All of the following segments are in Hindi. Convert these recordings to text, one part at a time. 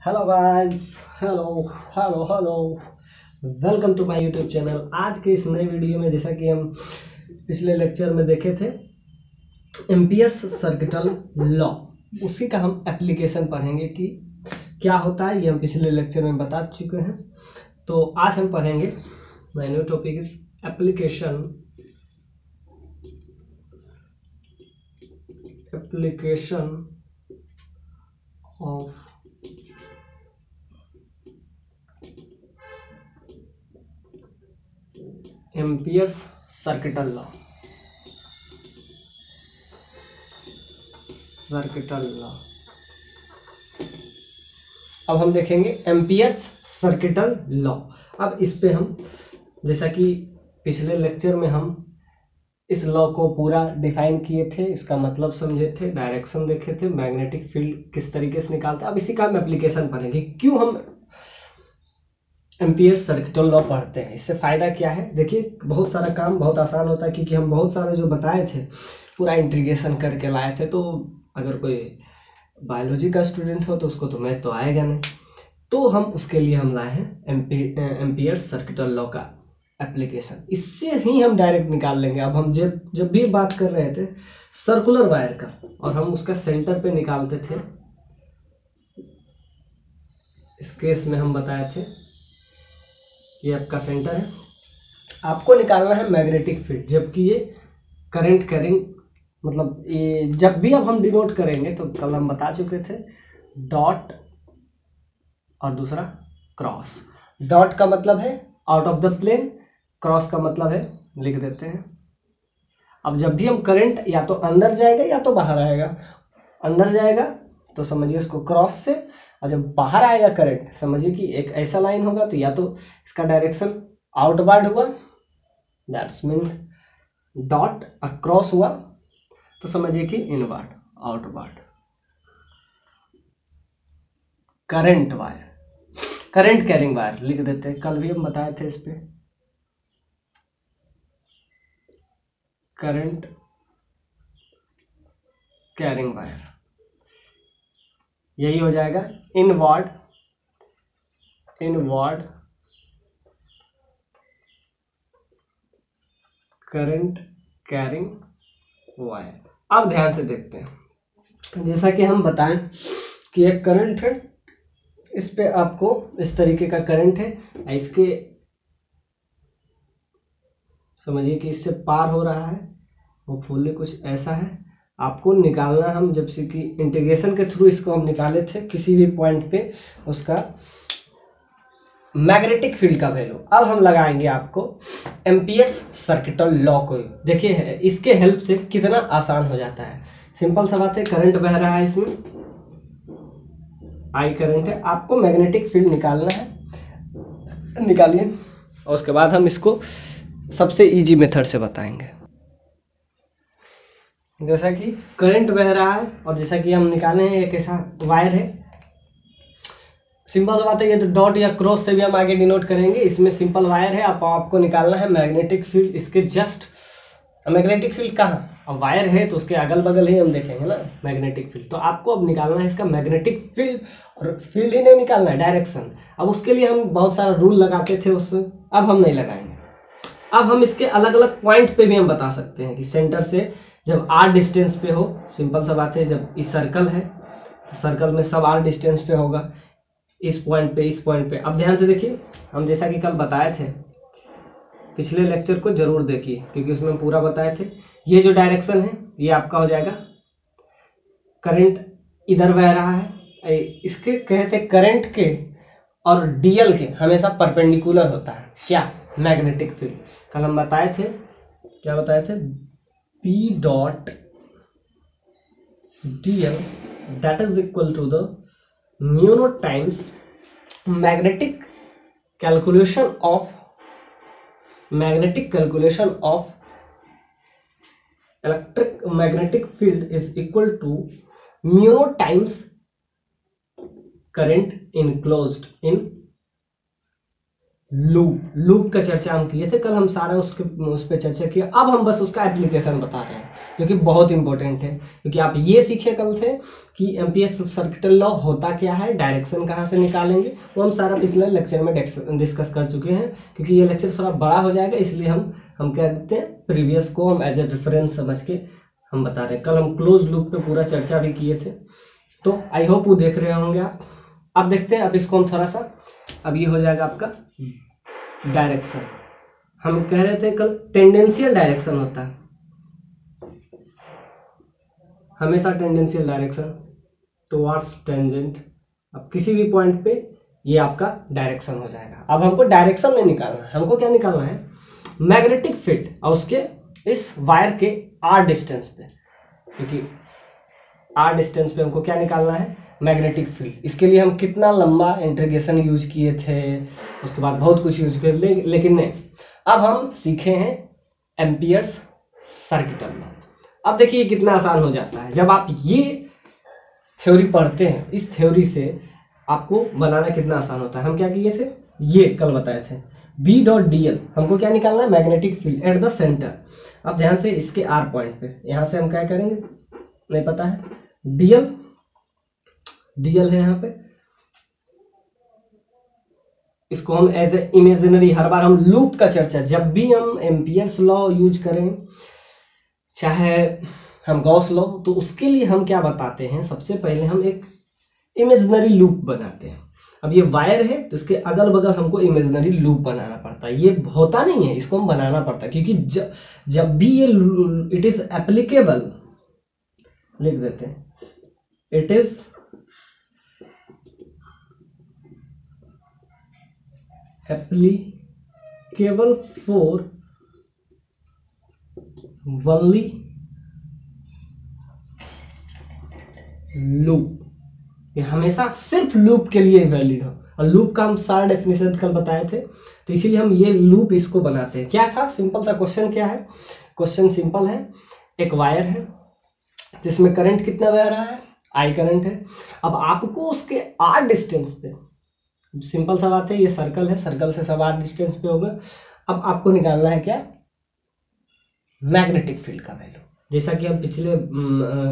Hello guys. Hello hello hello. Welcome to my YouTube channel. आज के इस नए वीडियो में, जैसा कि हम पिछले लेक्चर में देखे थे, एम्पियर्स सर्किटल लॉ, उसी का हम एप्लीकेशन पढ़ेंगे कि क्या होता है। ये हम पिछले लेक्चर में बता चुके हैं। तो आज हम पढ़ेंगे, my new topic is application application of amperes circuital law. अब हम देखेंगे एम्पियर्स सर्किटल लॉ। अब इस पे हम, जैसा कि पिछले लेक्चर में हम इस लॉ को पूरा डिफाइन किए थे, इसका मतलब समझे थे, डायरेक्शन देखे थे, मैग्नेटिक फील्ड किस तरीके से निकालते हैं। अब इसी का हम एप्लीकेशन पढ़ेंगे। क्यों हम एम्पियर्स सर्किटल लॉ पढ़ते हैं, इससे फायदा क्या है। देखिए, बहुत सारा काम बहुत आसान होता है, क्योंकि हम बहुत सारे जो बताए थे पूरा इंटीग्रेशन करके लाए थे। तो अगर कोई बायोलॉजी का स्टूडेंट हो तो उसको तो मैथ तो आएगा नहीं, तो हम उसके लिए हम लाए हैं एम्पियर्स सर्किटल लॉ का एप्लीकेशन। इससे ही हम डायरेक्ट निकाल लेंगे। अब हम जब जब भी बात कर रहे थे सर्कुलर वायर का, और हम उसका सेंटर पे निकालते थे, इस केस में हम बताए थे ये आपका सेंटर है, आपको निकालना है मैग्नेटिक फील्ड। जबकि ये करंट कैरिंग, मतलब ये जब भी अब हम डिनोट करेंगे तो कल हम बता चुके थे, डॉट और दूसरा क्रॉस। डॉट का मतलब है out of the plane, cross का मतलब है, लिख देते हैं। अब जब भी हम करंट या तो अंदर जाएगा या तो बाहर आएगा, अंदर जाएगा तो समझिए उसको क्रॉस से, और जब बाहर आएगा करंट समझिए कि एक ऐसा लाइन होगा, तो या तो इसका डायरेक्शन आउटवर्ड हुआ, दैट्स मीन डॉट, क्रॉस हुआ तो समझिए कि inward, outward. Current wire, current carrying wire लिख देते हैं, कल भी हम बताए थे इस पे, करंट कैरिंग वायर, यही हो जाएगा इनवर्ड करंट कैरिंग वायर। अब ध्यान से देखते हैं, जैसा कि हम बताएं कि एक करंट है, इस पे आपको इस तरीके का करंट है, इसके समझिए कि इससे पार हो रहा है, वो फुल्ली कुछ ऐसा है। आपको निकालना, हम जब से कि इंटीग्रेशन के थ्रू इसको हम निकाले थे, किसी भी पॉइंट पे उसका मैग्नेटिक फील्ड का वैल्यू। अब हम लगाएंगे आपको एम्पियर्स सर्किटल लॉ को। देखिए इसके हेल्प से कितना आसान हो जाता है। सिंपल सा बात है, करंट बह रहा है, इसमें आई करंट है, आपको मैग्नेटिक फील्ड निकालना है, निकालिए। और उसके बाद हम इसको सबसे इजी मेथड से बताएंगे। जैसा कि करंट बह रहा है, और जैसा कि हम निकाले हैं, एक ऐसा वायर है, सिंपल सा बात है, ये तो डॉट या क्रॉस से भी हम आगे डिनोट करेंगे। इसमें सिंपल वायर है, आपको निकालना है मैग्नेटिक फील्ड। इसके जस्ट मैग्नेटिक फील्ड कहाँ, अब वायर है तो उसके अगल बगल ही हम देखेंगे ना मैग्नेटिक फील्ड। तो आपको अब निकालना है इसका मैग्नेटिक फील्ड, और फील्ड ही नहीं निकालना है, डायरेक्शन। अब उसके लिए हम बहुत सारा रूल लगाते थे उससे, अब हम नहीं लगाएंगे। अब हम इसके अलग अलग पॉइंट पे भी हम बता सकते हैं कि सेंटर से जब आर डिस्टेंस पे हो, सिंपल सा बात है, जब इस सर्कल है तो सर्कल में सब आर डिस्टेंस पे होगा, इस पॉइंट पे, इस पॉइंट पे। अब ध्यान से देखिए, हम जैसा कि कल बताए थे, पिछले लेक्चर को जरूर देखिए क्योंकि उसमें हम पूरा बताए थे। ये जो डायरेक्शन है ये आपका हो जाएगा, करंट इधर बह रहा है, इसके कहते करंट के और डीएल के हमेशा परपेंडिकुलर होता है क्या, मैग्नेटिक फील्ड। कल हम बताए थे, क्या बताए थे, p dot d l that is equal to the mu naught times magnetic calculation of electric magnetic field is equal to mu times current enclosed in loop का चर्चा हम किए थे कल, हम सारा उस पर चर्चा किया। अब हम बस उसका एप्लीकेशन बता रहे हैं जो कि बहुत इंपॉर्टेंट है, क्योंकि आप ये सीखे कल थे कि एम्पियर्स सर्किटल लॉ होता क्या है, डायरेक्शन कहाँ से निकालेंगे, वो हम सारा पिछले लेक्चर में डिस्कस कर चुके हैं। क्योंकि ये लेक्चर थोड़ा बड़ा हो जाएगा, इसलिए हम क्या कहते हैं, प्रीवियस को हम एज ए रेफरेंस समझ के हम बता रहे हैं। कल हम क्लोज लूप पे पूरा चर्चा भी किए थे, तो आई होप वो देख रहे होंगे आप। अब देखते हैं, अब इसको हम थोड़ा सा, अब ये हो जाएगा आपका डायरेक्शन। हम कह रहे थे कल टेंडेंशियल डायरेक्शन होता है, हमेशा टेंडेंशियल डायरेक्शन टुवर्ड्स टेंजेंट। अब किसी भी पॉइंट पे ये आपका डायरेक्शन हो जाएगा। अब हमको डायरेक्शन नहीं निकालना है, हमको क्या निकालना है, मैग्नेटिक फील्ड और उसके इस वायर के आर डिस्टेंस पे, क्योंकि आर डिस्टेंस पे हमको क्या निकालना है, मैग्नेटिक फील्ड। इसके लिए हम कितना लंबा इंटीग्रेशन यूज किए थे, उसके बाद बहुत कुछ यूज किए, लेकिन नहीं, अब हम सीखे हैं एम्पियर्स सर्किटल लॉ। अब देखिए कितना आसान हो जाता है जब आप ये थ्योरी पढ़ते हैं। इस थ्योरी से आपको बनाना कितना आसान होता है। हम क्या किए थे, ये कल बताए थे, बी डॉट डी एल, हमको क्या निकालना है, magnetic field at the centre. अब ध्यान से इसके आर पॉइंट पे, यहां से हम क्या करेंगे नहीं पता है, डीएल है यहाँ पे, इसको हम एज ए इमेजिनरी, हर बार हम लूप का चर्चा, जब भी हम एम्पियर्स लॉ यूज करें, चाहे हम गॉस लॉ, तो उसके लिए हम क्या बताते हैं, सबसे पहले हम एक इमेजिनरी लूप बनाते हैं। अब ये वायर है तो इसके अगल बगल हमको इमेजिनरी लूप बनाना पड़ता है। ये होता नहीं है, इसको हम बनाना पड़ता है, क्योंकि जब भी ये इट इज एप्लीकेबल, लिख देते हैं, it is applicable for only loop, ये हमेशा सिर्फ लूप के लिए वैलिड हो। और लूप का हम सारा डेफिनेशन कल बताए थे, तो इसीलिए हम ये लूप इसको बनाते हैं। क्या था, सिंपल सा क्वेश्चन क्या है, क्वेश्चन सिंपल है, एक वायर है जिसमें करंट कितना बह रहा है, आई करंट है। अब आपको उसके आर डिस्टेंस पे, सिंपल सा बात है, ये सर्कल है, सर्कल से सब आर डिस्टेंस पे होगा। अब आपको निकालना है क्या, मैग्नेटिक फील्ड का वैल्यू, जैसा कि हम पिछले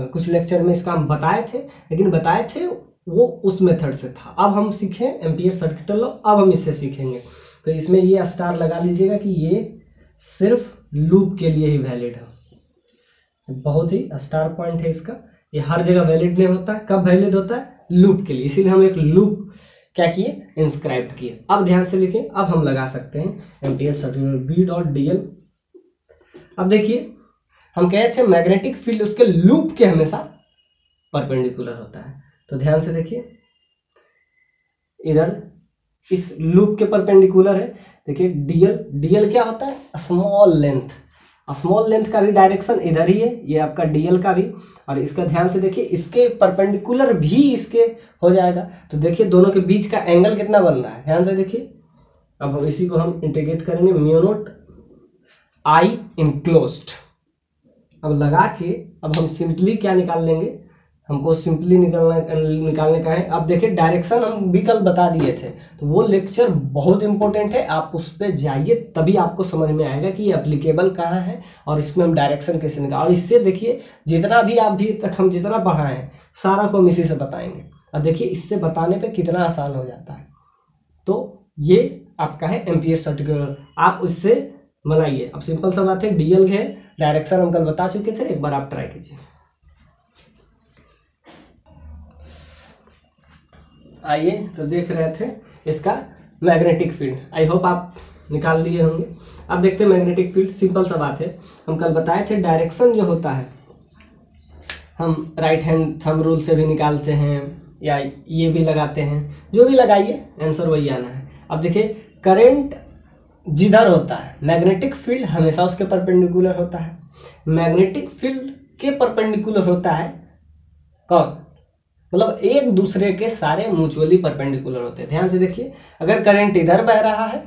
कुछ लेक्चर में इसका हम बताए थे, लेकिन बताए थे वो उस मेथड से था। अब हम सीखे एम्पियर सर्किटल लॉ, अब हम इससे सीखेंगे। तो इसमें ये स्टार लगा लीजिएगा कि ये सिर्फ लूप के लिए ही वैलिड है, बहुत ही स्टार पॉइंट है इसका। ये हर जगह वैलिड नहीं होता, कब वैलिड होता है, लूप के लिए, इसीलिए हम एक लूप क्या किए, इंस्क्राइब किए। अब ध्यान से लिखें, अब हम लगा सकते हैं ampere circuital b dot d l. अब देखिए हम कहे थे मैग्नेटिक फील्ड उसके लूप के हमेशा परपेंडिकुलर होता है, तो ध्यान से देखिए, इधर इस लूप के परपेंडिकुलर है। देखिए डीएल, डीएल क्या होता है, स्मॉल लेंथ, स्मॉल लेंथ का भी डायरेक्शन इधर ही है, ये आपका डीएल का भी। और इसका ध्यान से देखिए, इसके परपेंडिकुलर भी इसके हो जाएगा। तो देखिए दोनों के बीच का एंगल कितना बन रहा है, ध्यान से देखिए। अब इसी को हम इंटीग्रेट करेंगे, म्यू नॉट आई इनक्लोज्ड। अब लगा के अब हम सिंपली क्या निकाल लेंगे, हमको सिंपली निकालने का है। अब देखिए डायरेक्शन हम भी कल बता दिए थे, तो वो लेक्चर बहुत इंपॉर्टेंट है, आप उस पर जाइए, तभी आपको समझ में आएगा कि ये एप्लीकेबल कहाँ है और इसमें हम डायरेक्शन कैसे निकाल। और इससे देखिए जितना भी अभी तक हम जितना पढ़ाए हैं सारा को हम इसी से बताएंगे। अब देखिए इससे बताने पर कितना आसान हो जाता है। तो ये आपका है एम्पियर सर्किटल, आप उससे बनाइए। अब सिंपल सा बात है, डीएल है, डायरेक्शन हम कल बता चुके थे, एक बार आप ट्राई कीजिए। आइए तो देख रहे थे इसका मैग्नेटिक फील्ड, आई होप आप निकाल लिए होंगे। अब देखते हैं मैग्नेटिक फील्ड, सिंपल सा बात है, हम कल बताए थे डायरेक्शन जो होता है हम राइट हैंड थंब रूल से भी निकालते हैं, या ये भी लगाते हैं, जो भी लगाइए आंसर वही आना है। अब देखिए करंट जिधर होता है, मैग्नेटिक फील्ड हमेशा उसके परपेंडिकुलर होता है। मैग्नेटिक फील्ड के परपेंडिकुलर होता है कौन, मतलब एक दूसरे के सारे म्यूचुअली परपेंडिकुलर होते हैं। ध्यान से देखिए, अगर करंट इधर बह रहा है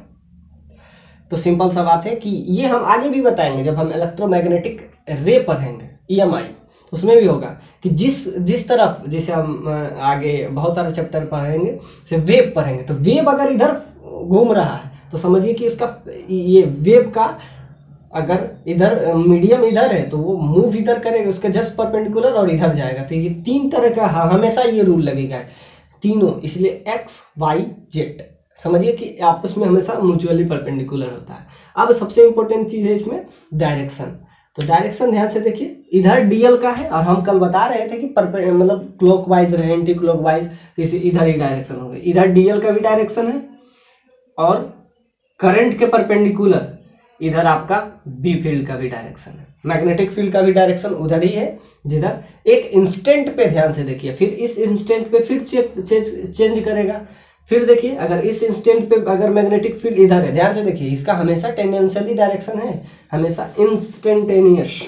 तो सिंपल सा बात है कि ये हम आगे भी बताएंगे जब हम इलेक्ट्रोमैग्नेटिक रे पढ़ेंगे, ईएमआई, तो उसमें भी होगा कि जिस तरफ, जैसे हम आगे बहुत सारे चैप्टर पढ़ेंगे से वेव पढ़ेंगे, तो वेव अगर इधर घूम रहा है तो समझिए कि उसका ये वेव का अगर इधर मीडियम इधर है तो वो मूव इधर करेगा, उसके जस्ट परपेंडिकुलर और इधर जाएगा। तो ये तीन तरह का हमेशा ये रूल लगेगा तीनों, इसलिए एक्स वाई जेड समझिए कि आपस में हमेशा म्यूचुअली परपेंडिकुलर होता है। अब सबसे इंपॉर्टेंट चीज है इसमें डायरेक्शन। तो डायरेक्शन ध्यान से देखिए, इधर डीएल का है और हम कल बता रहे थे कि मतलब क्लॉकवाइज रहे एंटी क्लॉकवाइज, तो इसे इधर ही डायरेक्शन हो गई। इधर डीएल का भी डायरेक्शन है और करंट के परपेंडिकुलर इधर आपका बी फील्ड का भी डायरेक्शन है, मैग्नेटिक फील्ड का भी डायरेक्शन उधर ही है जिधर एक इंस्टेंट पे ध्यान से देखिए, फिर इस इंस्टेंट पे फिर चेंज करेगा। फिर देखिए अगर इस इंस्टेंट पे अगर मैग्नेटिक फील्ड इधर है, ध्यान से देखिए इसका हमेशा टेंडेंशियली डायरेक्शन है, हमेशा इंस्टेंटेनियस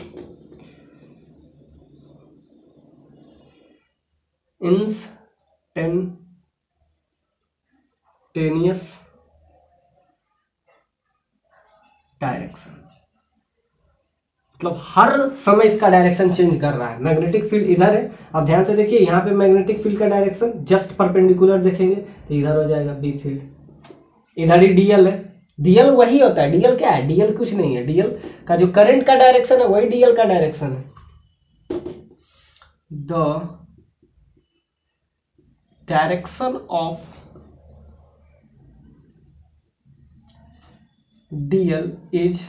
डायरेक्शन, मतलब हर समय इसका डायरेक्शन चेंज कर रहा है। मैग्नेटिक फील्ड इधर है, अब ध्यान से देखिए यहाँ पे मैग्नेटिक फील्ड का डायरेक्शन जस्ट परपेंडिकुलर देखेंगे तो इधर हो जाएगा बी फील्ड, इधर ही डीएल है। डीएल वही होता है, डीएल क्या है, डीएल कुछ नहीं है, डीएल का जो करंट का डायरेक्शन है वही डीएल का डायरेक्शन है। The direction of d l is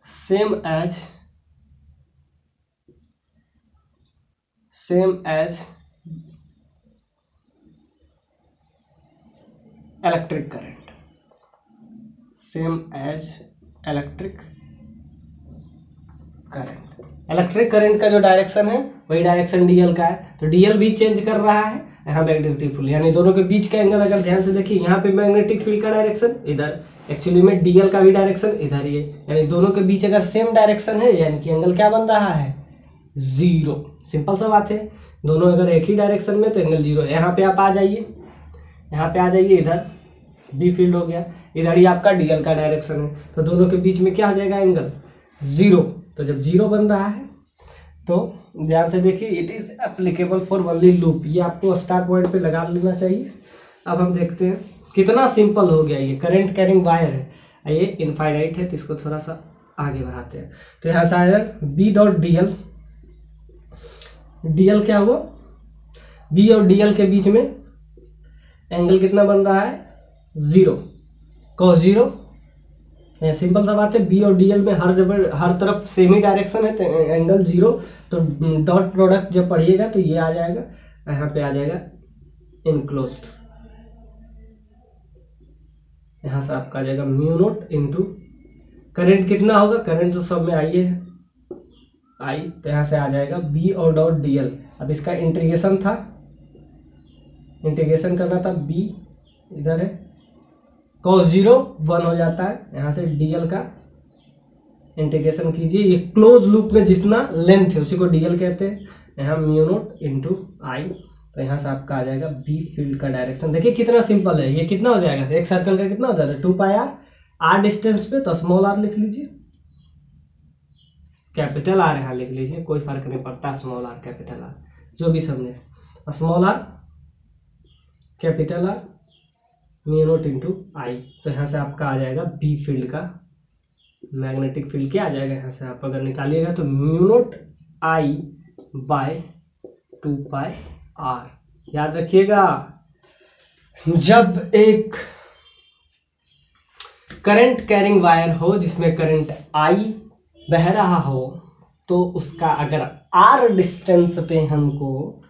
same as electric current, same as electric current. Electric current का जो डायरेक्शन है वही डायरेक्शन डीएल का है, तो डीएल भी चेंज कर रहा है यहाँ मैग्नेटिक फील्ड, यानी दोनों के बीच का एंगल अगर ध्यान से देखिए, यहाँ पे मैग्नेटिक फील्ड का डायरेक्शन इधर, एक्चुअली में डीएल का भी डायरेक्शन इधर ही है, यानी दोनों के बीच अगर सेम डायरेक्शन है यानी कि एंगल क्या बन रहा है, जीरो। सिंपल सा बात है, दोनों अगर एक ही डायरेक्शन में तो एंगल जीरो है। यहाँ पे आप आ जाइए, यहाँ पे आ जाइए, इधर बी फील्ड हो गया, इधर ही आपका डीएल का डायरेक्शन है, तो दोनों के बीच में क्या हो जाएगा, एंगल जीरो। तो जब जीरो बन रहा है तो ध्यान से देखिए, it is applicable for only loop, ये आपको स्टार पॉइंट पे लगा लेना चाहिए। अब हम देखते हैं कितना सिंपल हो गया, ये करंट कैरिंग वायर है, ये इनफाइनाइट है तो इसको थोड़ा सा आगे बढ़ाते हैं। तो यहाँ से आया बी डॉट डीएल, डीएल क्या हुआ, बी और डीएल के बीच में एंगल कितना बन रहा है, जीरो, कॉस जीरो। सिंपल सा बात है, बी और डीएल में हर तरफ सेम ही डायरेक्शन है तो एंगल जीरो, तो डॉट प्रोडक्ट जब पढ़िएगा तो ये आ जाएगा, यहाँ पे आ जाएगा इनक्लोज्ड, यहाँ से आपका आ जाएगा म्यू नोट इंटू करंट कितना होगा, करंट तो सब में आई है आई, तो यहाँ से आ जाएगा बी और डॉट डीएल। अब इसका इंटीग्रेशन था, इंटीग्रेशन करना था, बी इधर है, cos 0 1 हो जाता है, यहाँ से डीएल का इंटीग्रेशन कीजिए, ये क्लोज लूप में जितना लेंथ है उसी को डीएल कहते हैं, यहाँ म्यू नोट इंटू आई, तो यहाँ से आपका आ जाएगा बी फील्ड का डायरेक्शन। देखिए कितना सिंपल है, ये कितना हो जाएगा, एक सर्कल का कितना हो जाता है 2 पाई आर, आर डिस्टेंस पे तो स्मॉल आर लिख लीजिए, कैपिटल आर यहाँ लिख लीजिए, कोई फर्क नहीं पड़ता, स्मॉल आर कैपिटल आर जो भी समझे, small r capital R mu naught into I, तो यहाँ से आपका आ जाएगा बी फील्ड का मैग्नेटिक फील्ड क्या आ जाएगा, यहाँ से आप अगर निकालिएगा तो mu naught I by 2 pi r. याद रखिएगा, जब एक करंट कैरिंग वायर हो जिसमें करंट आई बह रहा हो तो उसका अगर आर डिस्टेंस पे हमको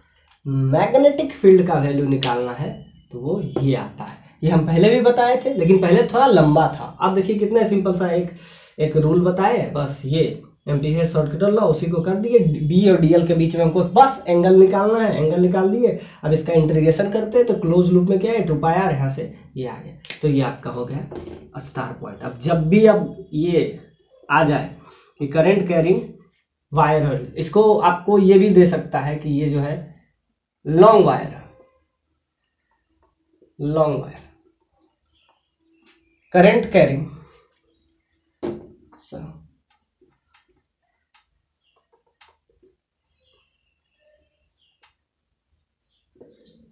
मैग्नेटिक फील्ड का वैल्यू निकालना है तो वो ये आता है। ये हम पहले भी बताए थे लेकिन पहले थोड़ा लंबा था, अब देखिए कितना सिंपल सा एक रूल बताए, बस ये एम्पलीट्यूड सर्किट लॉ उसी को कर दिए, बी और डीएल के बीच में हमको बस एंगल निकालना है, एंगल निकाल दिए। अब इसका इंटीग्रेशन करते हैं तो क्लोज लूप में क्या है 2 पाई आर, यहाँ से ये आ गया, तो ये आपका हो गया स्टार पॉइंट। अब जब भी अब ये आ जाए कि करंट कैरिंग वायर है, इसको आपको ये भी दे सकता है कि ये जो है long wire current carrying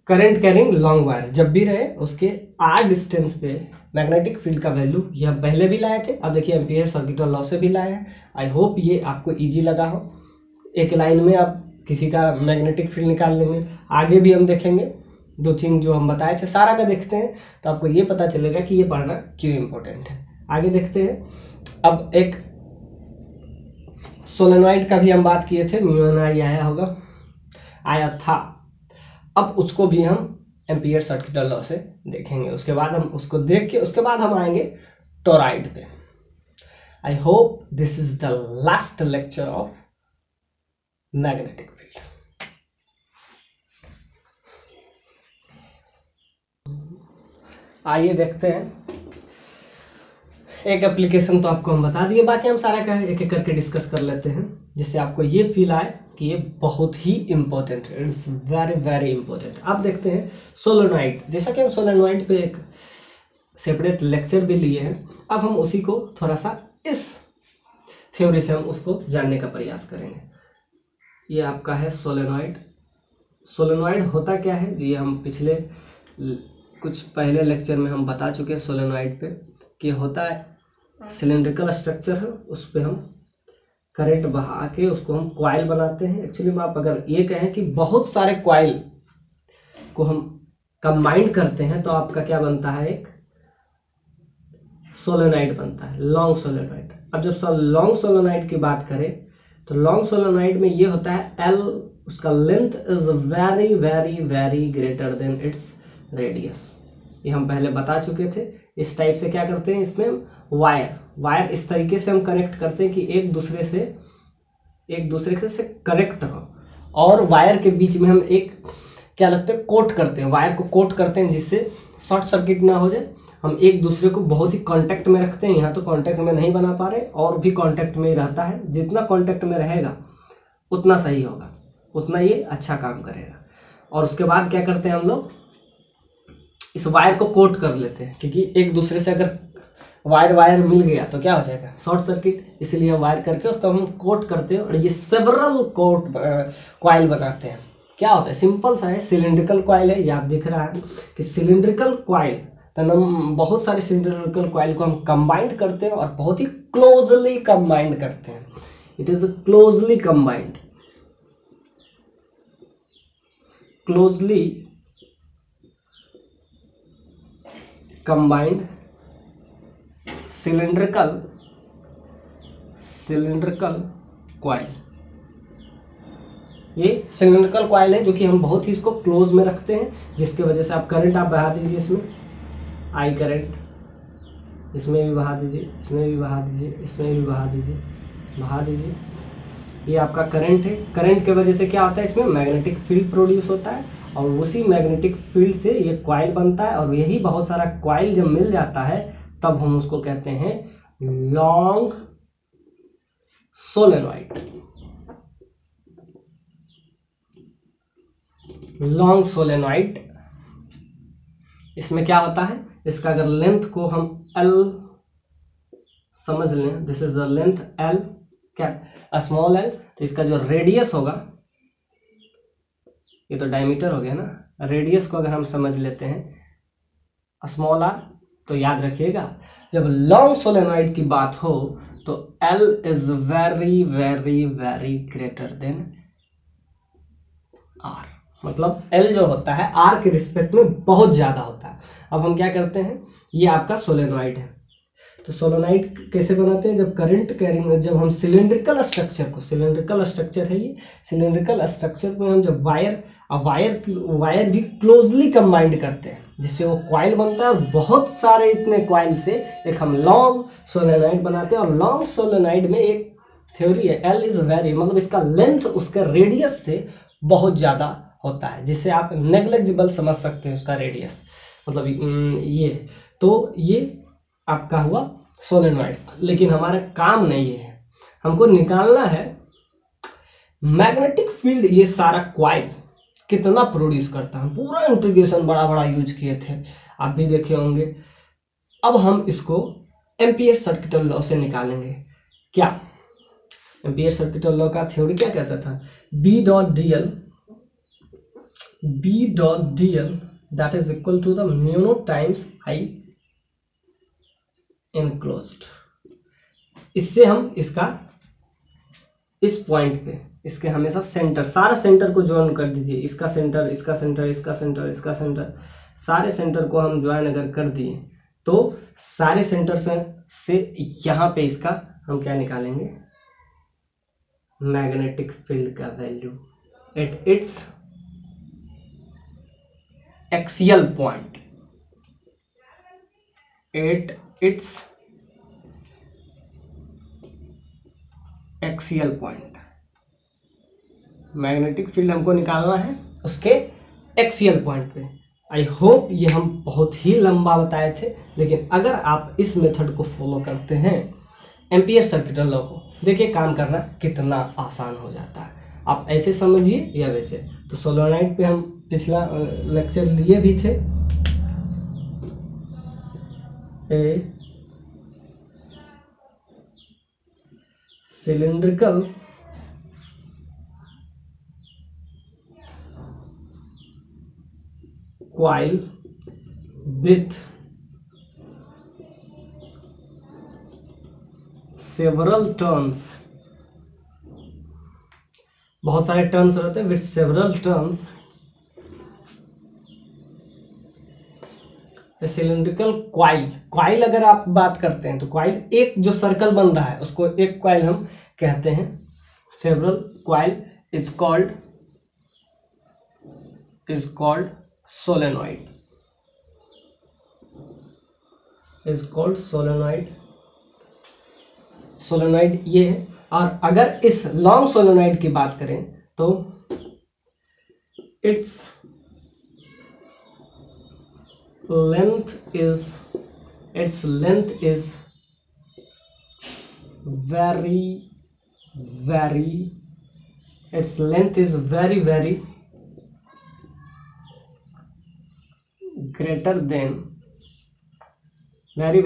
current carrying long wire जब भी रहे उसके आर डिस्टेंस पे मैग्नेटिक फील्ड का वैल्यू, ये हम पहले भी लाए थे, अब देखिए एम्पियर सर्किट लॉ से भी लाए हैं। आई होप ये आपको इजी लगा हो। एक लाइन में आप किसी का मैग्नेटिक फील्ड निकाल लेंगे। आगे भी हम देखेंगे, 2-3 जो हम बताए थे सारा का देखते हैं तो आपको ये पता चलेगा कि ये पढ़ना क्यों इम्पोर्टेंट है। आगे देखते हैं। अब एक सोलेनॉइड का भी हम बात किए थे, म्यू आई आया होगा, आया था। अब उसको भी हम एम्पियर सर्किट लॉ से देखेंगे। उसके बाद हम उसको देख के उसके बाद हम आएंगे टोराइड पे। I hope this is the last lecture of magnetic field. आइए देखते हैं। एक एप्लीकेशन तो आपको हम बता दिए, बाकी हम सारा का एक एक करके डिस्कस कर लेते हैं जिससे आपको ये फील आए कि ये बहुत ही इंपॉर्टेंट है, इट्स वेरी वेरी इंपॉर्टेंट। आप देखते हैं सोलेनॉइड, जैसा कि हम सोलेनॉइड पे एक सेपरेट लेक्चर भी लिए हैं, अब हम उसी को थोड़ा सा इस थ्योरी से हम उसको जानने का प्रयास करेंगे। ये आपका है सोलेनॉइड। सोलेनॉइड होता क्या है, ये हम पिछले कुछ पहले लेक्चर में हम बता चुके हैं सोलेनॉइड पे कि होता है सिलेंड्रिकल स्ट्रक्चर है, उस पर हम करंट बहा के उसको हम कॉइल बनाते हैं। एक्चुअली में आप अगर ये कहें कि बहुत सारे कॉइल को हम कंबाइन करते हैं तो आपका क्या बनता है, एक सोलेनॉइड बनता है, लॉन्ग सोलेनॉइड। अब जब लॉन्ग सोलेनॉइड की बात करें तो लॉन्ग सोलेनॉइड में ये होता है एल, उसका length is very very very greater than its radius. ये हम पहले बता चुके थे। इस टाइप से क्या करते हैं, इसमें वायर इस तरीके से हम कनेक्ट करते हैं कि एक दूसरे से कनेक्ट हो, और वायर के बीच में हम एक क्या लगता है कोट करते हैं, वायर को कोट करते हैं जिससे शॉर्ट सर्किट ना हो जाए। हम एक दूसरे को बहुत ही कांटेक्ट में रखते हैं। यहाँ तो कांटेक्ट में नहीं बना पा रहे, और भी कांटेक्ट में रहता है। जितना कांटेक्ट में रहेगा उतना सही होगा, उतना ये अच्छा काम करेगा। और उसके बाद क्या करते हैं, हम लोग इस वायर को कोट कर लेते हैं, क्योंकि एक दूसरे से अगर वायर मिल गया तो क्या हो जाएगा, शॉर्ट सर्किट। इसलिए हम वायर करके उसको हम कोट करते हैं और ये सेवरल कोट कॉइल बनाते हैं। क्या होता है, सिंपल सा है, सिलिंड्रिकल कॉइल है। ये आप दिख रहा है कि सिलिंड्रिकल कॉइल, हम बहुत सारे सिलिंड्रिकल कॉइल को हम कंबाइंड करते हैं और बहुत ही क्लोजली कंबाइंड करते हैं। It is closely combined, closely combined cylindrical coil. ये सिलिंड्रिकल कॉइल है जो कि हम बहुत ही इसको क्लोज में रखते हैं, जिसके वजह से आप करंट आप बहा दीजिए, इसमें आई करंट, इसमें भी बहा दीजिए, इसमें भी बहा दीजिए, इसमें भी बहा दीजिए। ये आपका करंट है। करंट के वजह से क्या होता है, इसमें मैग्नेटिक फील्ड प्रोड्यूस होता है, और उसी मैग्नेटिक फील्ड से ये कॉइल बनता है। और यही बहुत सारा कॉइल जब मिल जाता है तब हम उसको कहते हैं लॉन्ग सोलेनॉइड। लॉन्ग सोलेनॉइड, इसमें क्या होता है, इसका अगर लेंथ को हम L समझ लें, this is the length L, क्या स्मॉल l, तो इसका जो रेडियस होगा, ये तो डायमीटर हो गया ना, रेडियस को अगर हम समझ लेते हैं स्मॉल r, तो याद रखिएगा जब लॉन्ग सोलेनॉइड की बात हो तो L is very very very greater than R। मतलब L जो होता है R के रिस्पेक्ट में बहुत ज्यादा होता है। अब हम क्या करते हैं, ये आपका सोलेनॉइड है, तो सोलेनॉइड कैसे बनाते हैं, जब करंट कैरिंग, जब हम सिलिंड्रिकल स्ट्रक्चर को, सिलिंड्रिकल स्ट्रक्चर है ये, सिलिंड्रिकल स्ट्रक्चर में हम जब वायर भी क्लोजली कंबाइंड करते हैं जिससे वो कॉइल बनता है, और बहुत सारे इतने कॉइल से एक हम लॉन्ग सोलेनॉइड बनाते हैं। और लॉन्ग सोलेनॉइड में एक थ्योरी है, L इज वेरी, मतलब इसका लेंथ उसका रेडियस से बहुत ज्यादा होता है, जिससे आप नेग्लिजिबल समझ सकते हैं उसका रेडियस, मतलब ये। तो ये आपका हुआ सोलेनॉइड। लेकिन हमारा काम नहीं है, हमको निकालना है मैग्नेटिक फील्ड, ये सारा कॉइल कितना प्रोड्यूस करता है। पूरा इंटीग्रेशन बड़ा बड़ा यूज किए थे, आप भी देखे होंगे। अब हम इसको एम्पियर सर्किट लॉ से निकालेंगे। क्या एम्पियर सर्किट लॉ का थ्योरी क्या कहता था, B.dl b dot d l that is equal to the mu naught times I enclosed. इससे हम इसका इस पॉइंट पे इसके हमेशा सेंटर, सारा सेंटर को ज्वाइन कर दीजिए, इसका सेंटर, इसका सेंटर, इसका सेंटर, इसका सेंटर, सारे सेंटर को हम ज्वाइन अगर कर दिए तो सारे सेंटर से यहाँ पे इसका हम क्या निकालेंगे, मैग्नेटिक फील्ड का value eight its axial point, eight its axial point. Magnetic field हमको निकालना है उसके एक्सियल पॉइंट पे। आई होप ये हम बहुत ही लंबा बताए थे, लेकिन अगर आप इस मेथड को फॉलो करते हैं एम्पियर सर्किट लॉ को, देखिए काम करना कितना आसान हो जाता है। आप ऐसे समझिए या वैसे। तो सोलेनोइड पे हम पिछला लेक्चर लिए भी थे। A cylindrical coil with several turns, बहुत सारे टर्न्स रहते हैं, with several turns, cylindrical coil. Coil अगर आप बात करते हैं तो क्वाइल एक जो सर्कल बन रहा है उसको एक क्वाइल हम कहते हैं। Several coil is called solenoid, is called solenoid. Solenoid ये है। और अगर इस लॉन्ग सोलेनोइड की बात करें तो its length is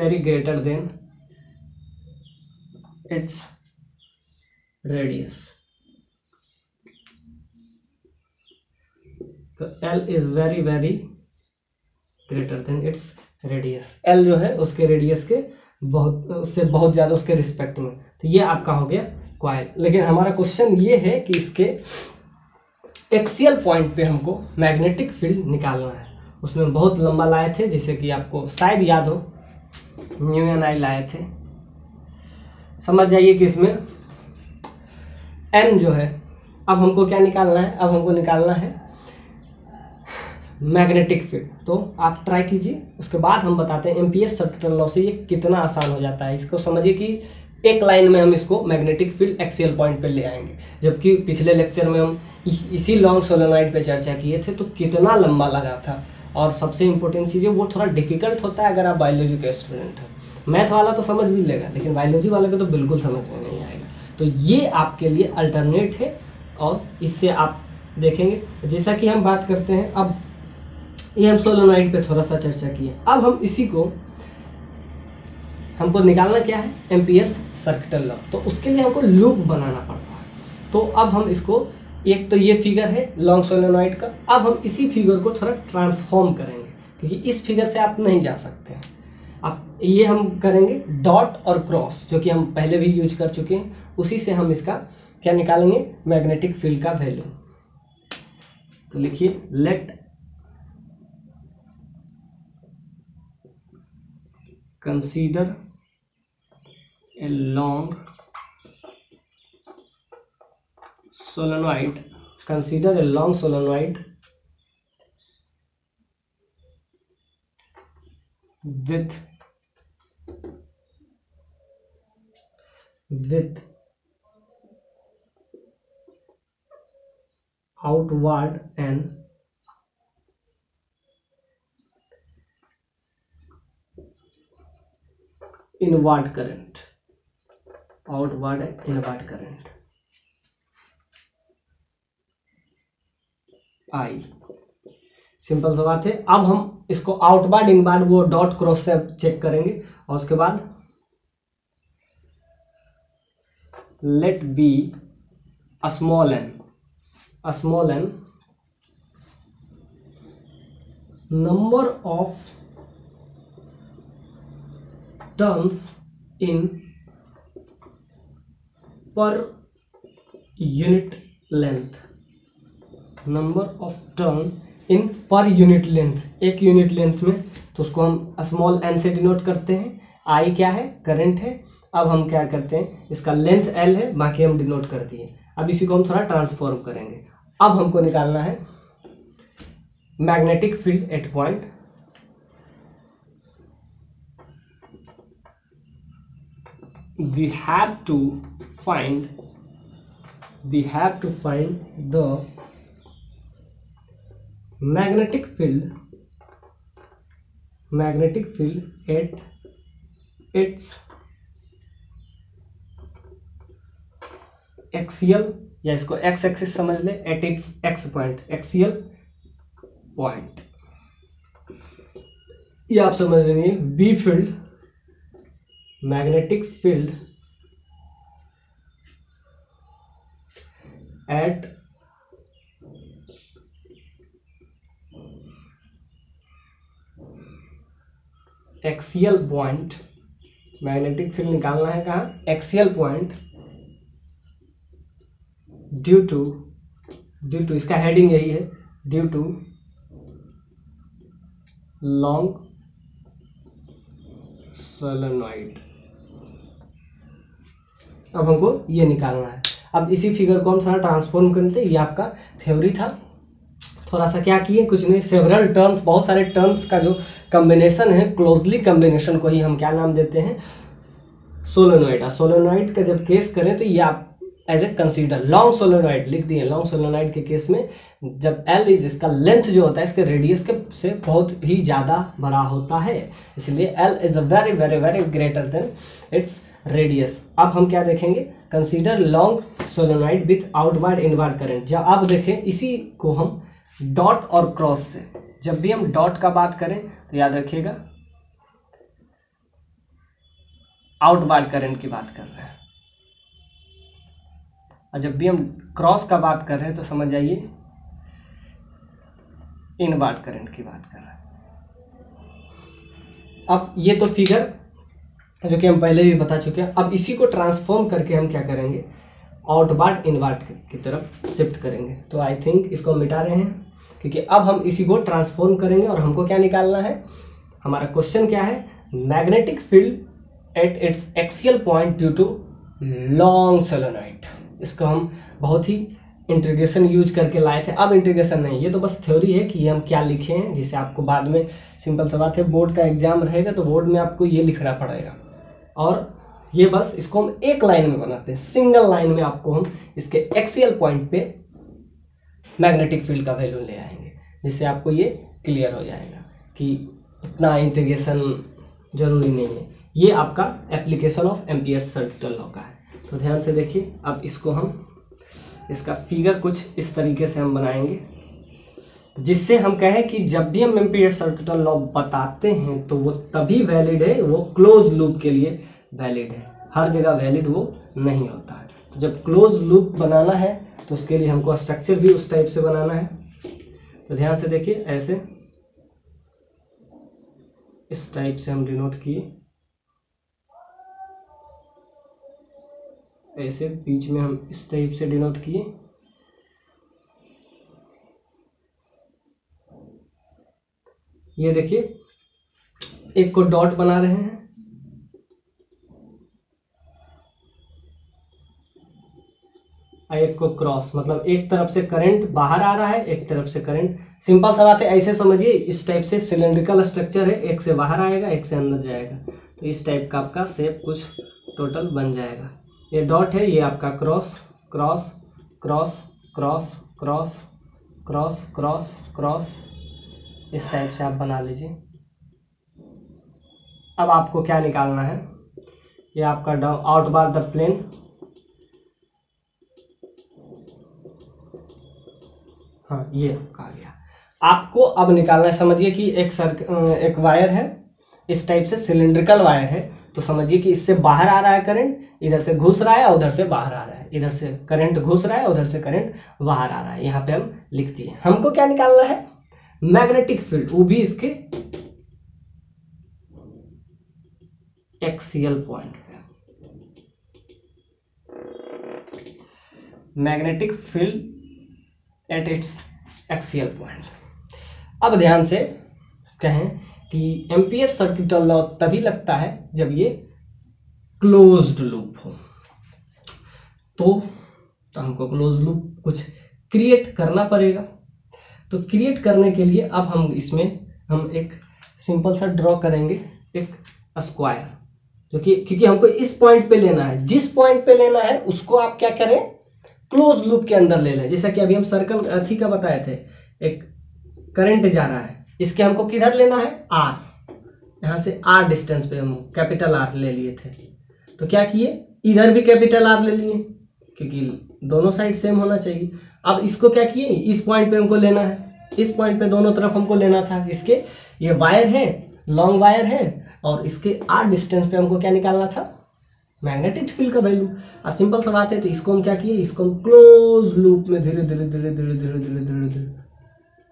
very greater than its radius। तो L is very greater than its radius। L जो है उसके रेडियस के उससे बहुत ज्यादा उसके रिस्पेक्ट में। तो ये आपका हो गया क्वाइल। लेकिन हमारा क्वेश्चन ये है कि इसके एक्सियल पॉइंट पे हमको मैग्नेटिक फील्ड निकालना है। उसमें बहुत लंबा लाए थे, जैसे कि आपको शायद याद हो, म्यू एन आई लाए थे। समझ जाइए कि इसमें एन जो है, अब हमको क्या निकालना है, अब हमको निकालना है मैग्नेटिक फील्ड। तो आप ट्राई कीजिए, उसके बाद हम बताते हैं एम्पियर सर्किट लॉ से ये कितना आसान हो जाता है। इसको समझिए कि एक लाइन में हम इसको मैग्नेटिक फील्ड एक्सियल पॉइंट पे ले आएंगे, जबकि पिछले लेक्चर में हम इसी लॉन्ग सोलेनोइड पे चर्चा किए थे तो कितना लंबा लगा था। और सबसे इंपॉर्टेंट चीज़ है वो थोड़ा डिफिकल्ट होता है अगर आप बायोलॉजी के स्टूडेंट हैं। मैथ वाला तो समझ भी लेगा, लेकिन बायोलॉजी वाले को तो बिल्कुल समझ में नहीं आएगा। तो ये आपके लिए अल्टरनेट है और इससे आप देखेंगे। जैसा कि हम बात करते हैं, अब ये हम सोलेनोइड पे थोड़ा सा चर्चा किए, अब हम इसी को हमको निकालना क्या है, एम्पियर सर्किट लॉ। तो उसके लिए हमको लूप बनाना पड़ता है। तो अब हम इसको, एक तो ये फिगर है लॉन्ग सोलेनोइड का, अब हम इसी फिगर को थोड़ा ट्रांसफॉर्म करेंगे, क्योंकि इस फिगर से आप नहीं जा सकते हैं। अब ये हम करेंगे डॉट और क्रॉस, जो कि हम पहले भी यूज कर चुके हैं, उसी से हम इसका क्या निकालेंगे, मैग्नेटिक फील्ड का वैल्यू। तो लिखिए, late consider a long solenoid with outward and inward current, I। Simple सा बात है। अब हम इसको आउटवर्ड इनवर्ड वो डॉट क्रॉस से चेक करेंगे, और उसके बाद let be a small n number of turns in per unit length, number of turn in per unit length, एक यूनिट लेंथ में, तो उसको हम स्मॉल n से डिनोट करते हैं। I क्या है, करंट है। अब हम क्या करते हैं, इसका लेंथ L है, बाकी हम डिनोट कर दिए। अब इसी को हम थोड़ा ट्रांसफॉर्म करेंगे। अब हमको निकालना है magnetic field eight point we have to find the magnetic field at its axial, या इसको x एक्सिस समझ ले, at its x point, axial point, ये आप समझ लेंगे। B field, magnetic field at axial point, magnetic field निकालना है कहाँ, एक्सियल पॉइंट, ड्यू टू इसका हेडिंग यही है, ड्यू टू लॉन्ग सोलेनॉइड। अब हमको ये निकालना है। अब इसी फिगर को हम थोड़ा ट्रांसफॉर्म करते हैं। ये आपका थ्योरी था, थोड़ा सा क्या किए, कुछ नहीं, सेवरल टर्म्स, बहुत सारे टर्म्स का जो कॉम्बिनेशन है, क्लोजली कॉम्बिनेशन को ही हम क्या नाम देते हैं, सोलेनॉइड। सोलेनॉइड का जब केस करें तो ये आप as a consider long solenoid लिख दिए। लॉन्ग सोलेनॉइड के केस में जब L इज, इसका लेंथ जो होता है इसके रेडियस के से बहुत ही ज़्यादा बड़ा होता है, इसलिए L is a very very very greater than its radius. अब हम क्या देखेंगे, consider long solenoid with outward inward current. जब आप देखें इसी को हम डॉट और क्रॉस से, जब भी हम डॉट का बात करें तो याद रखिएगा आउटवर्ड करंट की बात कर रहे हैं, और जब भी हम क्रॉस का बात कर रहे हैं तो समझ जाइए इनवर्ड करंट की बात कर रहे हैं। अब ये तो फिगर जो कि हम पहले भी बता चुके हैं। अब इसी को ट्रांसफॉर्म करके हम क्या करेंगे, आउटवर्ड इनवर्ड की तरफ शिफ्ट करेंगे। तो आई थिंक इसको मिटा रहे हैं, क्योंकि अब हम इसी को ट्रांसफॉर्म करेंगे और हमको क्या निकालना है, हमारा क्वेश्चन क्या है, magnetic field at its axial point due to long solenoid. इसको हम बहुत ही इंटीग्रेशन यूज करके लाए थे। अब इंटीग्रेशन नहीं, ये तो बस थ्योरी है कि ये हम क्या लिखे हैं, जिसे आपको बाद में, सिंपल सा बात है, बोर्ड का एग्जाम रहेगा तो बोर्ड में आपको ये लिखना पड़ेगा। और ये बस इसको हम एक लाइन में बनाते हैं, सिंगल लाइन में आपको हम इसके एक्सियल पॉइंट पे मैग्नेटिक फील्ड का वैल्यू ले आएंगे, जिससे आपको ये क्लियर हो जाएगा कि उतना इंटीग्रेशन जरूरी नहीं है। ये आपका application of amperes circuital law का है। तो ध्यान से देखिए, अब इसको हम, इसका फिगर कुछ इस तरीके से हम बनाएंगे, जिससे हम कहें कि जब भी हम एम्पियर्स सर्किटल लॉ बताते हैं तो वो तभी वैलिड है, वो क्लोज लूप के लिए वैलिड है, हर जगह वैलिड वो नहीं होता है। तो जब क्लोज लूप बनाना है तो उसके लिए हमको स्ट्रक्चर भी उस टाइप से बनाना है। तो ध्यान से देखिए, ऐसे इस टाइप से हम डिनोट किए, ऐसे बीच में हम इस टाइप से डिनोट किए, ये देखिए एक को डॉट बना रहे हैं, एक को क्रॉस, मतलब एक तरफ से करंट बाहर आ रहा है, एक तरफ से करंट, सिंपल सा बात है, ऐसे समझिए, इस टाइप से सिलेंड्रिकल स्ट्रक्चर है, एक से बाहर आएगा एक से अंदर जाएगा, तो इस टाइप का आपका शेप कुछ टोटल बन जाएगा। ये डॉट है, ये आपका cross cross cross cross cross cross cross cross, इस टाइप से आप बना लीजिए। अब आपको क्या निकालना है, ये आपका आउटवर्ड द प्लेन, हाँ ये आपका आ गया। आपको अब निकालना है, समझिए कि एक वायर है, इस टाइप से सिलिंड्रिकल वायर है, तो समझिए कि इससे बाहर आ रहा है करंट, इधर से घुस रहा है, उधर से बाहर आ रहा है, इधर से करंट घुस रहा है, उधर से करंट बाहर आ रहा है। यहाँ पे हम लिख दिए। हमको क्या निकालना है, मैग्नेटिक फील्ड, वो भी इसके एक्सियल पॉइंट पे, magnetic field at its axial point. अब ध्यान से कहें कि एम्पियर सर्किट लॉ तभी लगता है जब ये क्लोज्ड लूप हो, तो हमको क्लोज लूप कुछ क्रिएट करना पड़ेगा। तो क्रिएट करने के लिए अब हम इसमें एक सिंपल सा ड्रॉ करेंगे, एक स्क्वायर, क्योंकि हमको इस पॉइंट पे लेना है, जिस पॉइंट पे लेना है उसको आप क्या करें, क्लोज लूप के अंदर ले लें। जैसा कि अभी हम सर्कल अथी का बताए थे, एक करंट जा रहा है, इसके हमको किधर लेना है, आर, यहाँ से आर डिस्टेंस पे हम कैपिटल आर ले लिए थे। तो क्या किए, इधर भी कैपिटल आर ले लिए, क्योंकि दोनों साइड सेम होना चाहिए। अब इसको क्या किए, इस पॉइंट पे हमको लेना है, इस पॉइंट पे दोनों तरफ हमको लेना था। इसके ये वायर है, लॉन्ग वायर है, और इसके आर डिस्टेंस पे हमको क्या निकालना था, मैग्नेटिक फील्ड का वैल्यू। सिंपल सा बात है। तो इसको हम क्या किए, इसको हम क्लोज लूप में धीरे धीरे धीरे धीरे धीरे धीरे धीरे धीरे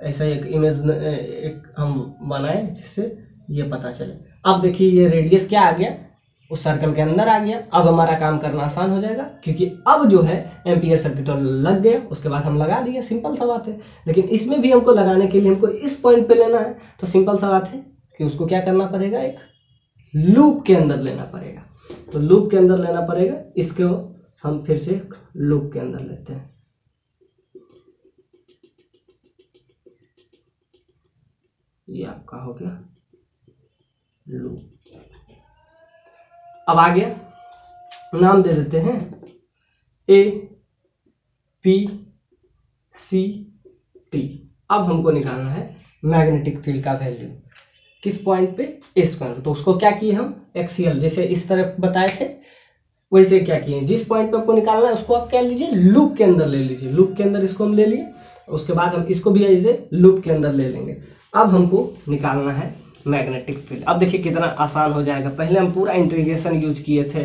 ऐसा एक इमेज एक हम बनाए जिससे ये पता चले। अब देखिए ये रेडियस क्या आ गया, उस सर्कल के अंदर आ गया। अब हमारा काम करना आसान हो जाएगा, क्योंकि अब जो है एम्पियर सर्किट लग गया, उसके बाद हम लगा दिए, सिंपल सा बात है। लेकिन इसमें भी हमको लगाने के लिए हमको इस पॉइंट पे लेना है, तो सिंपल सा बात है कि उसको क्या करना पड़ेगा, एक लूप के अंदर लेना पड़ेगा। तो लूप के अंदर लेना पड़ेगा, इसको हम फिर से लूप के अंदर लेते हैं। ये आपका हो गया लूप। अब आ गया, नाम दे देते हैं ए पी सी टी। अब हमको निकालना है मैग्नेटिक फील्ड का वैल्यू, किस पॉइंट पे, इस पॉइंट पे। तो उसको क्या किए हम, एक्सियल, जैसे इस तरह बताए थे वैसे क्या किए, जिस पॉइंट पे आपको निकालना है उसको आप क्या लीजिए, लूप के अंदर ले लीजिए। लूप के अंदर इसको हम ले लिए, उसके बाद हम इसको भी ऐसे लूप के अंदर ले लेंगे। अब हमको निकालना है मैग्नेटिक फील्ड। अब देखिए कितना आसान हो जाएगा, पहले हम पूरा इंटीग्रेशन यूज किए थे,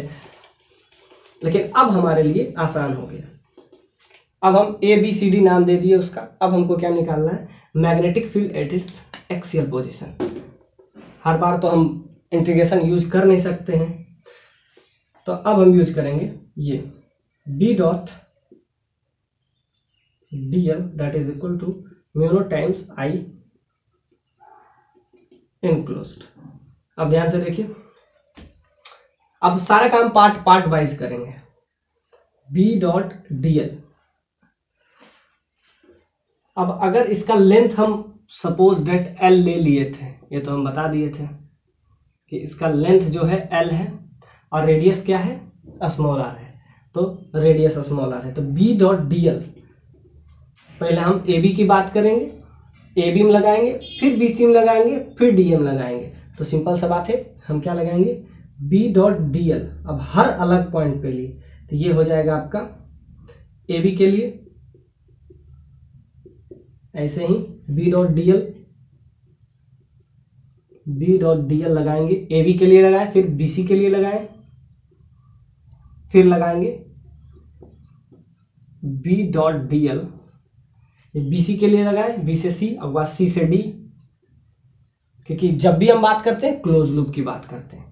लेकिन अब हमारे लिए आसान हो गया। अब हम ए बी सी डी नाम दे दिए उसका। अब हमको क्या निकालना है, magnetic field at its axial position. हर बार तो हम इंटीग्रेशन यूज कर नहीं सकते हैं, तो अब हम यूज करेंगे ये b dot d l that is equal to mu times I enclosed. अब ध्यान से देखिए, अब सारा काम पार्ट पार्ट वाइज करेंगे। बी डॉट डी एल, अब अगर इसका लेंथ हम सपोज डेट एल ले लिए थे, ये तो हम बता दिए थे कि इसका लेंथ जो है एल है और रेडियस क्या है, स्मॉल आर है, तो रेडियस स्मॉल आर है। तो बी डॉट डी एल, पहले हम ए बी की बात करेंगे, ए बी में लगाएंगे, फिर बी सी में लगाएंगे, फिर डी एम लगाएंगे। तो सिंपल सा बात है, हम क्या लगाएंगे, बी डॉट डी एल। अब हर अलग पॉइंट पे लिए, तो ये हो जाएगा आपका ए बी के लिए, ऐसे ही B dot d l, B dot d l लगाएंगे, ए बी के लिए लगाए, फिर बी सी के लिए लगाए, फिर लगाएंगे b dot d l, b c के लिए लगाए, बी से सी और बाद सी से डी, क्योंकि जब भी हम बात करते हैं क्लोज लूप की बात करते हैं,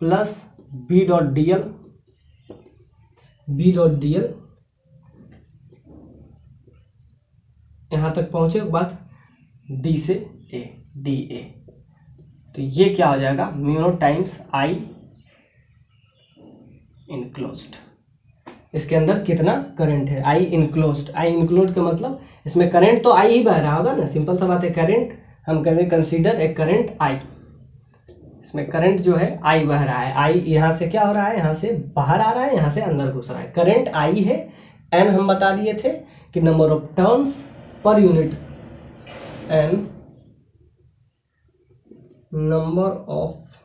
plus b dot d l, B dot d l यहां तक पहुंचे, बाद डी से ए, डी ए। तो ये क्या हो जाएगा, म्यू टाइम्स आई इनक्लोज्ड। इसके अंदर कितना करंट है, आई इनक्लोज्ड। आई इनक्लोज्ड का मतलब इसमें करंट तो आई ही बह रहा होगा ना, सिंपल सा बात है। करंट हम करेंगे कंसीडर एक करंट आई, इसमें करंट जो है आई बह रहा है। आई यहाँ से क्या हो रहा है, यहाँ से बाहर आ रहा है, यहाँ से अंदर घुस रहा है। करंट आई है, एन हम बता दिए थे कि number of turns per unit, n number of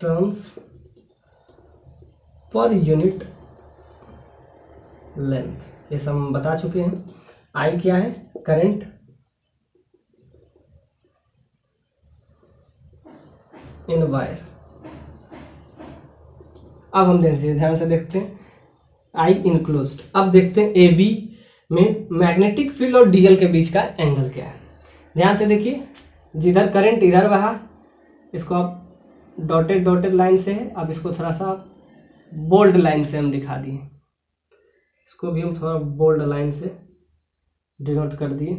turns per unit length, ये सब हम बता चुके हैं। आई क्या है, करंट इन वायर। अब हम ध्यान से देखते हैं आई इनक्लोज्ड। अब देखते हैं ए बी में मैग्नेटिक फील्ड और डीएल के बीच का एंगल क्या है। ध्यान से देखिए, जिधर करंट इधर बहा, इसको आप डॉटेड डॉटेड लाइन से है, अब इसको थोड़ा सा बोल्ड लाइन से हम दिखा दिए, इसको भी हम थोड़ा बोल्ड लाइन से डिनोट कर दिए।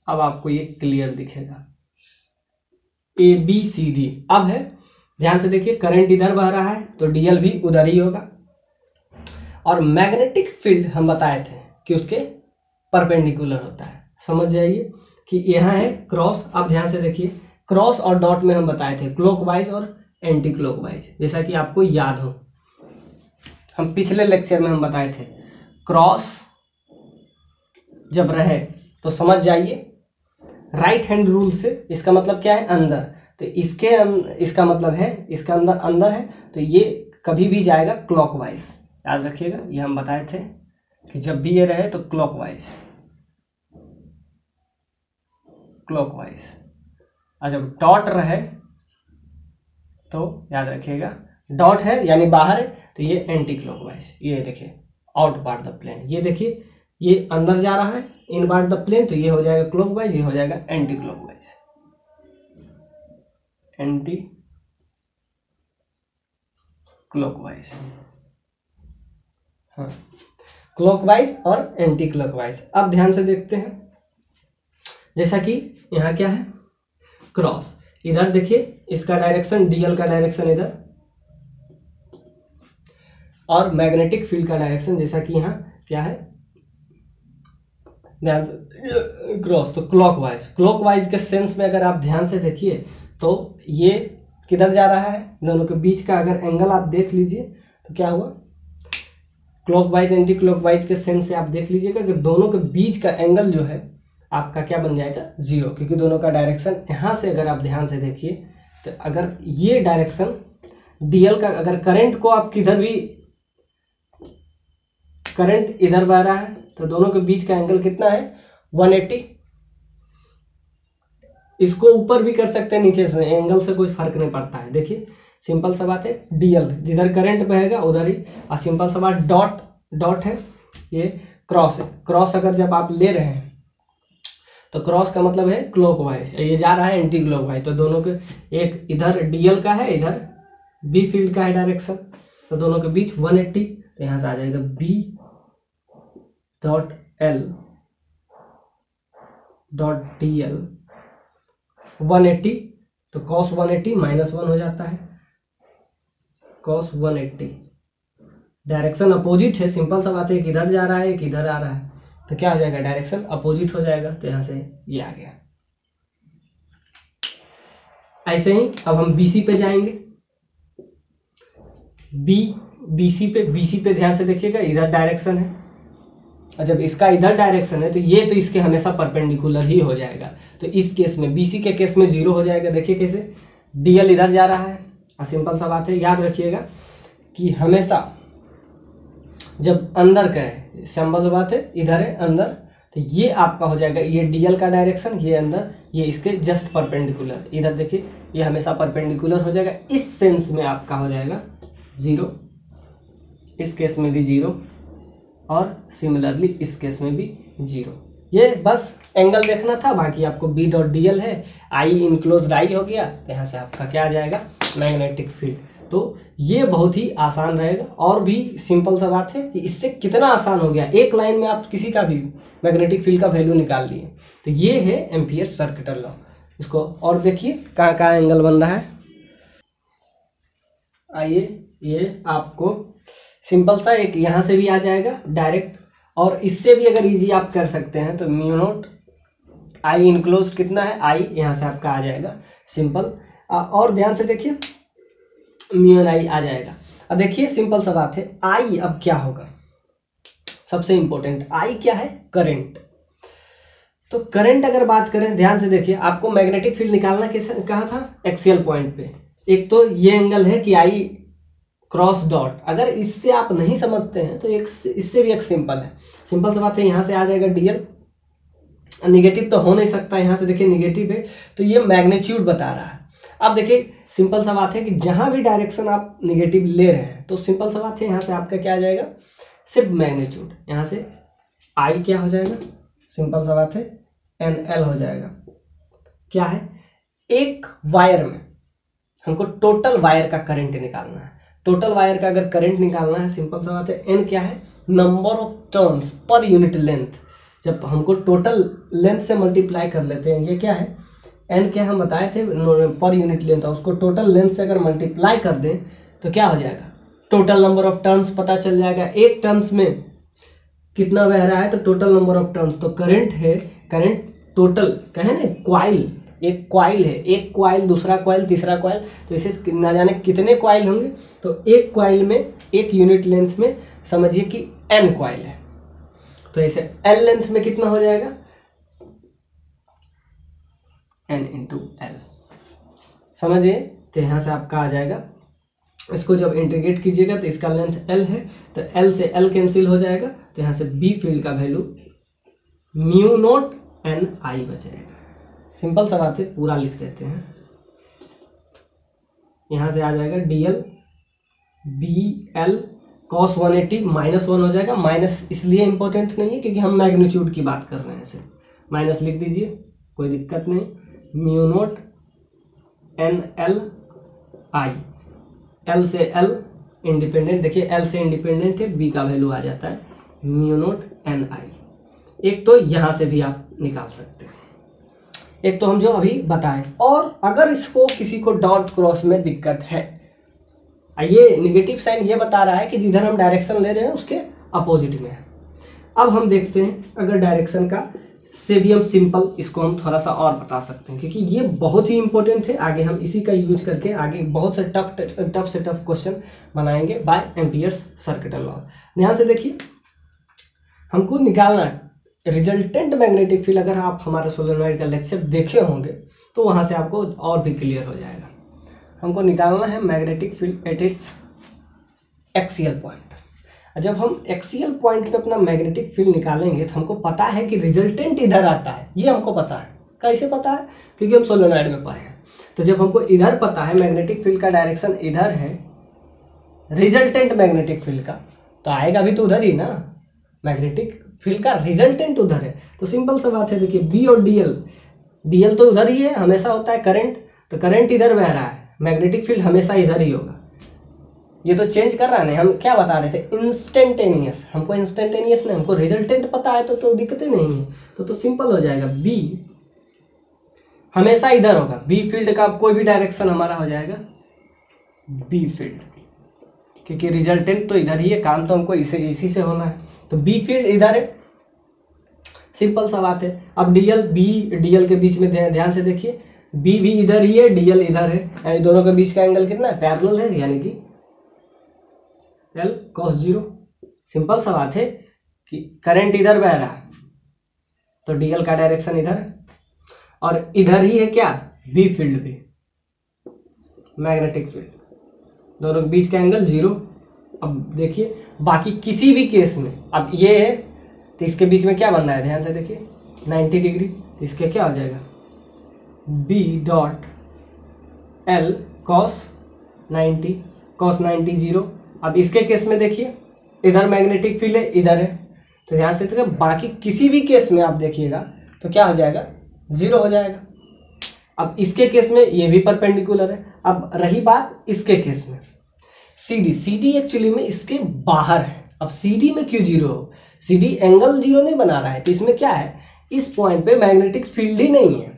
अब आपको ये क्लियर दिखेगा, ए बी सी डी। अब है, ध्यान से देखिए, करंट इधर बह रहा है तो डीएल भी उधर ही होगा, और मैग्नेटिक फील्ड हम बताए थे कि उसके परपेंडिकुलर होता है। समझ जाइए कि यहाँ है क्रॉस। अब ध्यान से देखिए, क्रॉस और डॉट में हम बताए थे क्लॉकवाइज और एंटी क्लॉकवाइज, जैसा कि आपको याद हो, हम पिछले लेक्चर में हम बताए थे क्रॉस जब रहे तो समझ जाइए राइट हैंड रूल से, इसका मतलब क्या है, अंदर, तो इसका मतलब है इसका अंदर अंदर है, तो ये कभी भी जाएगा क्लॉकवाइज। याद रखिएगा, ये हम बताए थे कि जब भी ये रहे तो क्लॉकवाइज क्लॉकवाइज, और जब डॉट रहे तो याद रखिएगा डॉट है यानी बाहर है तो ये एंटी क्लॉकवाइज। ये देखिए आउट पार्ट द प्लेन, ये देखिए ये अंदर जा रहा है इन पार्ट द प्लेन, तो ये हो जाएगा क्लॉकवाइज, ये हो जाएगा एंटी क्लॉकवाइज, एंटी क्लॉकवाइज। हाँ, क्लॉकवाइज और एंटी क्लॉकवाइज। अब ध्यान से देखते हैं, जैसा कि यहाँ क्या है, क्रॉस, इधर देखिए इसका डायरेक्शन डीएल का डायरेक्शन इधर, और मैग्नेटिक फील्ड का डायरेक्शन जैसा कि यहाँ क्या है, ध्यान से क्रॉस, तो क्लॉकवाइज। क्लॉकवाइज के सेंस में अगर आप ध्यान से देखिए तो ये किधर जा रहा है, दोनों के बीच का अगर एंगल आप देख लीजिए तो क्या हुआ, क्लॉकवाइज एंटी क्लॉकवाइज के सेंस से आप देख लीजिएगा कि दोनों के बीच का एंगल जो है आपका क्या बन जाएगा, जीरो, क्योंकि दोनों का डायरेक्शन यहाँ से अगर आप ध्यान से देखिए तो अगर ये डायरेक्शन डीएल का, अगर करंट को आप किधर भी, करंट इधर बह रहा है तो दोनों के बीच का एंगल कितना है, 180। इसको ऊपर भी कर सकते हैं नीचे से, एंगल से कोई फर्क नहीं पड़ता है। देखिए सिंपल सा बात है, डीएल जिधर करंट बहेगा उधर ही, और सिंपल सा बात डॉट, डॉट है, ये क्रॉस है, क्रॉस अगर जब आप ले रहे हैं तो क्रॉस का मतलब है क्लॉकवाइज, ये जा रहा है एंटी क्लॉकवाइज, तो दोनों के, एक इधर डीएल का है, इधर बी फील्ड का है डायरेक्शन, तो दोनों के बीच 180, तो यहाँ से आ जाएगा b dot l dot d l 180, तो कॉस 180 -1 हो जाता है, कॉस 180, डायरेक्शन अपोजिट है, सिंपल सा बात है, किधर जा रहा है किधर आ रहा है, तो क्या हो जाएगा, डायरेक्शन अपोजिट हो जाएगा, तो यहाँ से ये आ गया। ऐसे ही अब हम बीसी पे जाएंगे, बीसी पे ध्यान से देखिएगा, इधर डायरेक्शन है, और जब इसका इधर डायरेक्शन है तो ये तो इसके हमेशा परपेंडिकुलर ही हो जाएगा, तो इस केस में, बीसी के केस में जीरो हो जाएगा। देखिए कैसे, डीएल इधर जा रहा है, और सिंपल सा बात है, याद रखिएगा कि हमेशा जब अंदर का है, सिंपल सा बात है, इधर है अंदर, तो ये आपका हो जाएगा, ये डीएल का डायरेक्शन, ये अंदर, ये इसके जस्ट परपेंडिकुलर, इधर देखिए ये हमेशा परपेंडिकुलर हो जाएगा, इस सेंस में आपका हो जाएगा जीरो, इस केस में भी जीरो, और सिमिलरली इस केस में भी जीरो। ये बस एंगल देखना था, बाकी आपको बी डॉट डीएल है, आई इनक्लोज्ड आई हो गया, तो यहाँ से आपका क्या आ जाएगा, मैग्नेटिक फील्ड। तो ये बहुत ही आसान रहेगा, और भी सिंपल सा बात है कि इससे कितना आसान हो गया, एक लाइन में आप किसी का भी मैग्नेटिक फील्ड का वैल्यू निकाल लिए। तो ये है एम्पियर सर्किटल लॉ। इसको और देखिए कहाँ कहाँ एंगल बन रहा है। आइए, ये आपको सिंपल सा एक यहाँ से भी आ जाएगा डायरेक्ट, और इससे भी अगर इजी आप कर सकते हैं तो म्यू नॉट आई इनक्लोज्ड कितना है, आई यहाँ से आपका आ जाएगा सिंपल। और ध्यान से देखिए म्यू एन आई आ जाएगा। अब देखिए सिंपल सा बात है, आई अब क्या होगा, सबसे इंपॉर्टेंट आई क्या है, करंट। तो करंट अगर बात करें, ध्यान से देखिए, आपको मैग्नेटिक फील्ड निकालना कैसे कहा था, एक्सियल पॉइंट पे। एक तो ये एंगल है कि आई क्रॉस डॉट, अगर इससे आप नहीं समझते हैं तो एक इससे भी एक सिंपल है, सिंपल सी बात है, यहाँ से आ जाएगा डीएल, निगेटिव तो हो नहीं सकता, यहाँ से देखिए निगेटिव है, तो ये मैग्नीट्यूड बता रहा है। अब देखिए सिंपल सा बात है कि जहां भी डायरेक्शन आप निगेटिव ले रहे हैं तो सिंपल सा बात है यहाँ से आपका क्या आ जाएगा, सिर्फ मैग्नीट्यूड, यहाँ से आई क्या हो जाएगा, सिंपल सा बात है NL हो जाएगा। क्या है, एक वायर में हमको टोटल वायर का करंट निकालना है। टोटल वायर का अगर करंट निकालना है, सिंपल सा बात है N क्या है, number of turns per unit length. जब हमको टोटल लेंथ से मल्टीप्लाई कर लेते हैं, ये क्या है N क्या हम बताए थे पर यूनिट लेंथ, उसको टोटल लेंथ से अगर मल्टीप्लाई कर दें तो क्या हो जाएगा, टोटल नंबर ऑफ टर्न्स पता चल जाएगा। एक टर्न्स में कितना बह रहा है तो टोटल नंबर ऑफ टर्न्स, तो करंट है, करंट टोटल कहें ना, क्वाइल, एक क्वाइल है, एक क्वाइल दूसरा क्वाइल तीसरा क्वाइल, तो इसे ना जाने कितने क्वाइल होंगे, तो एक क्वाइल में एक यूनिट लेंथ में समझिए कि N क्वाइल है, तो इसे L लेंथ में कितना हो जाएगा, N इंटू L, समझिए। तो यहाँ से आपका आ जाएगा, इसको जब इंटीग्रेट कीजिएगा तो इसका लेंथ L है, तो L से L कैंसिल हो जाएगा, तो यहाँ से B फील्ड का वैल्यू म्यू नोट NI बचेगा। सिंपल सा बात है, पूरा लिख देते हैं। यहाँ से आ जाएगा DL BL cos 180 -1 हो जाएगा। माइनस इसलिए इंपॉर्टेंट नहीं है क्योंकि हम मैग्नीट्यूड की बात कर रहे हैं, इसे माइनस लिख दीजिए, कोई दिक्कत नहीं। म्यू नोट NLI, L से L इंडिपेंडेंट, देखिए L से इंडिपेंडेंट है, B का वैल्यू आ जाता है म्यू नोट NI। एक तो यहाँ से भी आप निकाल सकते हैं, एक तो हम जो अभी बताएं। और अगर इसको किसी को डॉट क्रॉस में दिक्कत है, ये निगेटिव साइन ये बता रहा है कि जिधर हम डायरेक्शन ले रहे हैं उसके अपोजिट में है। अब हम देखते हैं अगर डायरेक्शन का से भी हम सिंपल इसको हम थोड़ा सा और बता सकते हैं, क्योंकि ये बहुत ही इंपॉर्टेंट है। आगे हम इसी का यूज करके आगे बहुत से टफ से टफ क्वेश्चन बनाएंगे बाय एम्पियर्स सर्किट लॉ। ध्यान से देखिए, हमको निकालना है रिजल्टेंट मैग्नेटिक फील्ड। अगर आप हमारे सोलेनॉइड का लेक्चर देखे होंगे तो वहां से आपको और भी क्लियर हो जाएगा। हमको निकालना है magnetic field at its axial point. जब हम एक्सियल पॉइंट पे अपना मैग्नेटिक फील्ड निकालेंगे तो हमको पता है कि रिजल्टेंट इधर आता है, ये हमको पता है। कैसे पता है, क्योंकि हम सोलेनॉइड में पढ़े हैं। तो जब हमको इधर पता है मैग्नेटिक फील्ड का डायरेक्शन इधर है, रिजल्टेंट मैग्नेटिक फील्ड का, तो आएगा भी तो उधर ही ना, मैग्नेटिक फील्ड का रिजल्टेंट उधर है। तो सिंपल सा बात है, देखिए B और DL तो उधर ही है, हमेशा होता है करंट, तो करंट इधर बह रहा है, मैग्नेटिक फील्ड हमेशा इधर ही होगा। ये तो चेंज कर रहा है, हम क्या बता रहे थे, इंस्टेंटेनियस। हमको इंस्टेंटेनियस नहीं, हमको रिजल्टेंट पता है तो दिक्कत ही नहीं है। तो सिंपल हो जाएगा, B हमेशा इधर होगा, B फील्ड का कोई भी डायरेक्शन हमारा हो जाएगा B फील्ड, क्योंकि रिजल्टेंट तो इधर ही है, काम तो हमको इसी से होना है। तो B फील्ड इधर है, सिंपल सा बात है। अब DL के बीच में ध्यान से देखिए, B भी इधर ही है, DL इधर है, यानी दोनों के बीच का एंगल कितना है, पैरेलल है, यानी कि L cos 0। सिंपल सा बात है कि करंट इधर बह रहा है तो DL का डायरेक्शन इधर है, और इधर ही है क्या, B फील्ड भी, मैग्नेटिक फील्ड, दोनों के बीच का एंगल 0। अब देखिए बाकी किसी भी केस में, अब ये है तो इसके बीच में क्या बन रहा है, ध्यान से देखिए 90 डिग्री, तो इसके क्या हो जाएगा B डॉट L cos 90 0। अब इसके केस में देखिए इधर मैग्नेटिक फील्ड है, इधर है, तो ध्यान से देखिए बाकी किसी भी केस में आप देखिएगा तो क्या हो जाएगा, 0 हो जाएगा। अब इसके केस में ये भी परपेंडिकुलर है। अब रही बात इसके केस में, CD एक्चुअली में इसके बाहर है। अब CD में क्यों 0 हो, CD एंगल 0 नहीं बना रहा है, तो इसमें क्या है, इस पॉइंट पे मैग्नेटिक फील्ड ही नहीं है,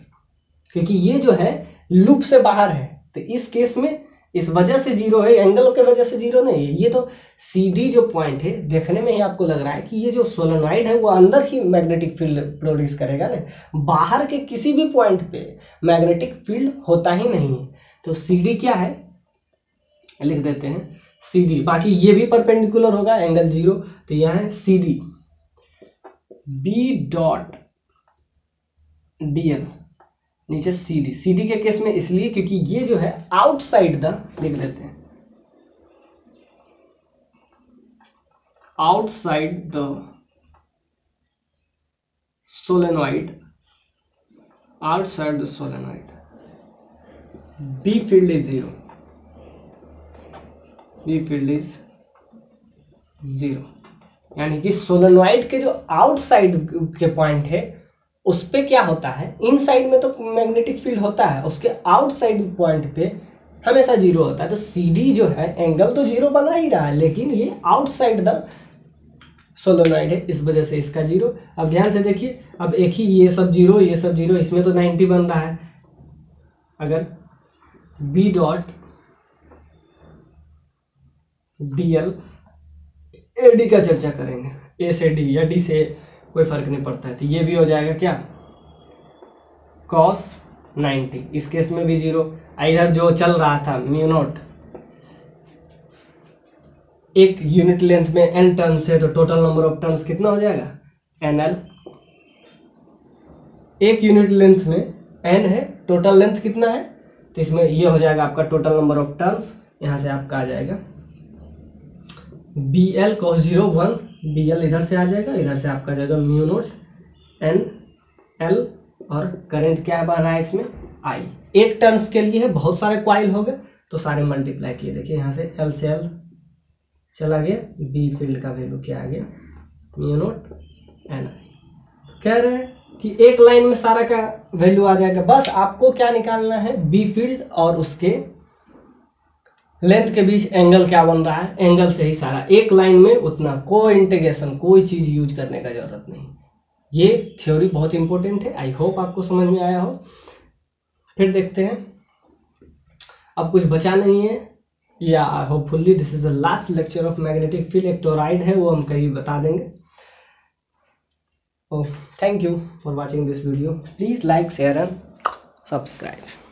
क्योंकि ये जो है लूप से बाहर है। तो इस केस में इस वजह से 0 है, एंगल के वजह से 0 नहीं है। ये तो CD जो पॉइंट है, देखने में ही आपको लग रहा है कि ये जो सोलेनॉइड है वो अंदर ही मैग्नेटिक फील्ड प्रोड्यूस करेगा ना, बाहर के किसी भी पॉइंट पे मैग्नेटिक फील्ड होता ही नहीं है। तो CD क्या है, लिख देते हैं CD। बाकी ये भी परपेंडिकुलर होगा, एंगल 0, तो यह है CD B डॉट DL, नीचे CD के केस में इसलिए क्योंकि ये जो है आउटसाइड द, लिख देते हैं outside the solenoid, b field is zero, b field is zero, यानी कि सोलेनोइड के जो आउटसाइड के पॉइंट है उस पे क्या होता है, इन साइड में तो मैग्नेटिक फील्ड होता है, उसके आउटसाइड पॉइंट पे हमेशा जीरो होता है। तो सी डी जो है एंगल तो जीरो बना ही रहा है, लेकिन ये आउटसाइड द सोलेनोइड है, इस वजह से इसका जीरो। अब ध्यान से देखिए, अब एक ही ये सब जीरो, ये सब जीरो, इसमें तो 90 बन रहा है। अगर b dot d l a d का चर्चा करेंगे, ए से डी या डी से कोई फर्क नहीं पड़ता है, तो ये भी हो जाएगा क्या, कॉस 90। इस केस में भी जीरो। इधर जो चल रहा था म्यू नॉट, एक यूनिट लेंथ में n टर्न्स है, तो टोटल नंबर ऑफ टर्न्स कितना हो जाएगा, NL। एक यूनिट लेंथ में n है, टोटल लेंथ कितना है, तो इसमें ये हो जाएगा आपका टोटल नंबर ऑफ टर्न्स। यहां से आपका आ जाएगा BL cos 0 1, BL इधर से आ जाएगा, इधर से आपका जाएगा म्यू नॉट NL, और करंट क्या बह रहा है इसमें, I। एक टर्न्स के लिए है, बहुत सारे कॉइल हो गए तो सारे मल्टीप्लाई किए। देखिए यहाँ से L से L चला गया, बी फील्ड का वैल्यू क्या आ गया, म्यू नॉट NI। कह रहे हैं कि एक लाइन में सारा का वैल्यू आ जाएगा, बस आपको क्या निकालना है, बी फील्ड और उसके लेंथ के बीच एंगल क्या बन रहा है, एंगल से ही सारा, एक लाइन में उतना, कोई इंटीग्रेशन कोई चीज यूज करने का जरूरत नहीं। ये थ्योरी बहुत इंपॉर्टेंट है, आई होप आपको समझ में आया हो। फिर देखते हैं, अब कुछ बचा नहीं है, या hopefully this is the last lecture of magnetic field. एक टोराइड है, वो हम कहीं बता देंगे। Thank you for watching this video, please like share and subscribe.